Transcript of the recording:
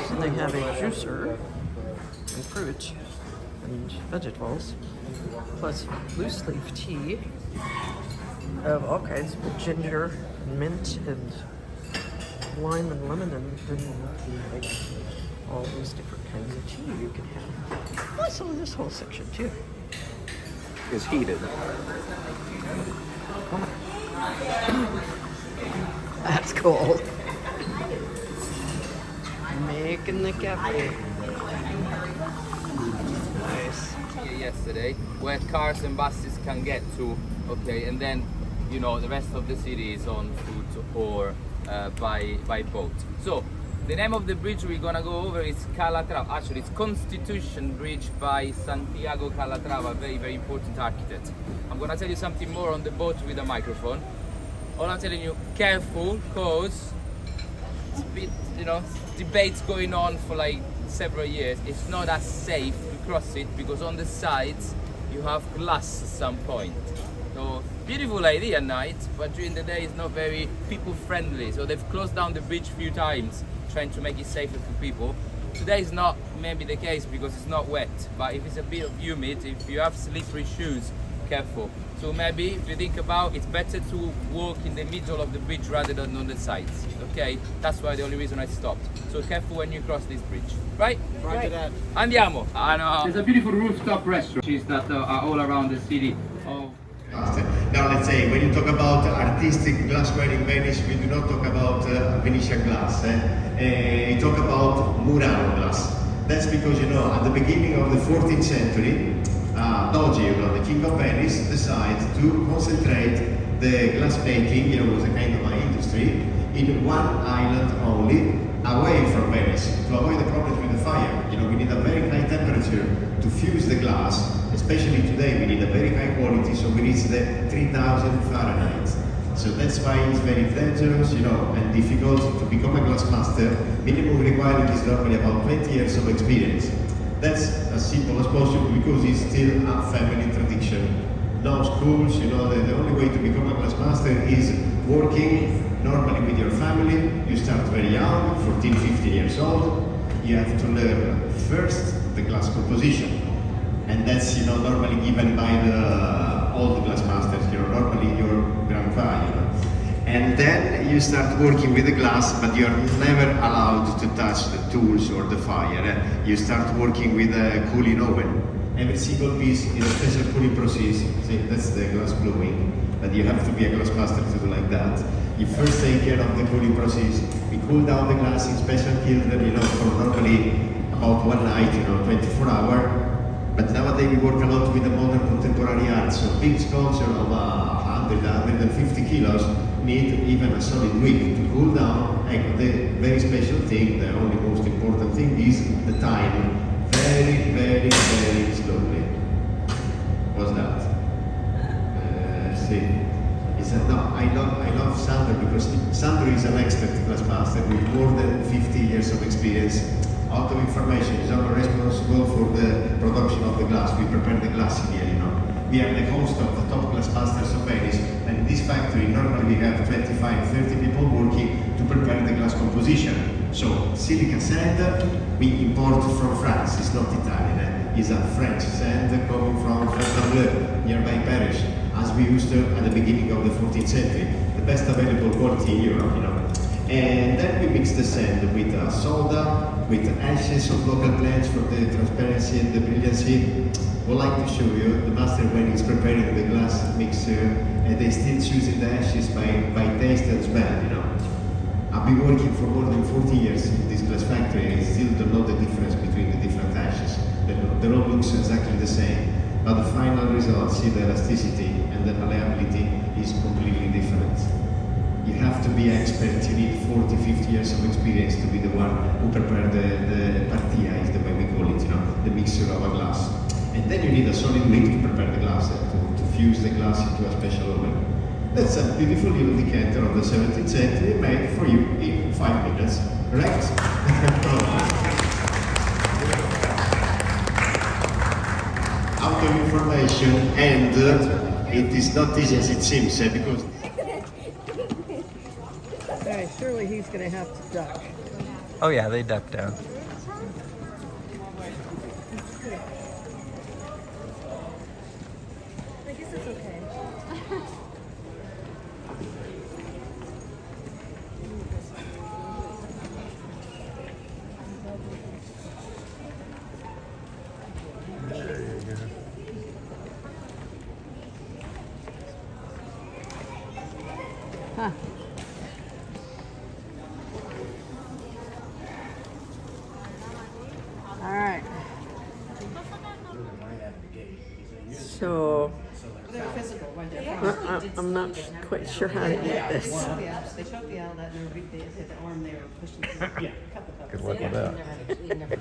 So they have a juicer and fruit and vegetables, plus loose leaf tea of all kinds with ginger, mint, and lime and lemon, and like all these different kinds of tea you can have. Also, this whole section too Is heated. That's cool. Making the cafe. Nice. Yesterday, where cars and buses can get to, okay, and then you know the rest of the city is on foot or by boat. So the name of the bridge we're gonna go over is Calatrava. Actually, it's Constitution Bridge by Santiago Calatrava, very important architect. I'm gonna tell you something more on the boat with a microphone. All I'm telling you, careful, cause it's a bit, you know, debates going on for like several years. It's not as safe to cross it because on the sides you have glass at some point. So beautiful idea at night, but during the day it's not very people friendly. So they've closed down the bridge a few times, trying to make it safer for people. Today is not maybe the case because it's not wet, but if it's a bit humid, if you have slippery shoes, careful. So maybe if you think about it's better to walk in the middle of the bridge rather than on the sides. Okay, that's why the only reason I stopped. So careful when you cross this bridge, right? Right. That. Andiamo. There's a beautiful rooftop restaurant that are all around the city. Oh. Now let's say when you talk about artistic glassware in Venice, we do not talk about Venetian glass. We talk about Murano glass. That's because, you know, at the beginning of the 14th century, Doge, you know, the king of Venice, decided to concentrate the glass making, you know, was a kind of an industry, in one island only, away from Venice, to avoid the problems with the fire. You know, we need a very high temperature to fuse the glass, especially today we need a very high quality, so we reach the 3000 Fahrenheit. So that's why it's very dangerous, you know, and difficult to become a glass master. Minimum requirement is normally about 20 years of experience. That's as simple as possible because it's still a family tradition. No schools, you know, the only way to become a glass master is working normally with your family. You start very young, 14, 15 years old. You have to learn first the glass composition. And that's, you know, normally given by all the glass masters, you know, normally your grandpa, you know. And then you start working with the glass, but you're never allowed to touch the tools or the fire. You start working with a cooling oven. Every single piece is a special cooling process. See, that's the glass blowing, but you have to be a glass master to do like that. You first take care of the cooling process. We cool down the glass in special kiln, you know, for normally about one night, you know, 24 hours. But nowadays we work a lot with the modern contemporary art, so big sculpture of 100, 150 kilos need even a solid wick to cool down. And the very special thing, the only most important thing is the time. Very, very, very slowly. What's that? See, no, I love Sandro because Sandro is an expert glass master with more than 50 years of experience. Out of information is our responsible for the production of the glass. We prepare the glass in here, you know. We are the host of the top glass masters of Venice, and in this factory normally we have 25, 30 people working to prepare the glass composition. So silica sand we import from France, it's not Italian, it's a French sand coming from Fontainebleau, nearby Paris, as we used to at the beginning of the 14th century. The best available quality in Europe, you know. And then we mix the sand with soda, with ashes of local plants for the transparency and the brilliancy. Would like to show you the master when he's preparing the glass mixer, and they still choosing the ashes by taste and smell, you know. I've been working for more than 40 years in this glass factory and I still don't know the difference between the different ashes. They all look exactly the same, but the final result, see the elasticity and the malleability is completely different. You have to be expert, you need 40, 50 years of experience to be the one who prepare the partia, is the way we call it, you know, the mixture of a glass. And then you need a solid wick to prepare the glass, to fuse the glass into a special oven. That's a beautiful little decanter of the 17th century made for you in 5 minutes, correct? Out of information, and it is not easy as it seems, because... Okay, surely he's going to have to duck. Oh yeah, they duck down. Huh. All right. So I'm not quite sure how to eat this. They showed the outlet and they were the arm they were pushing. Good luck with that.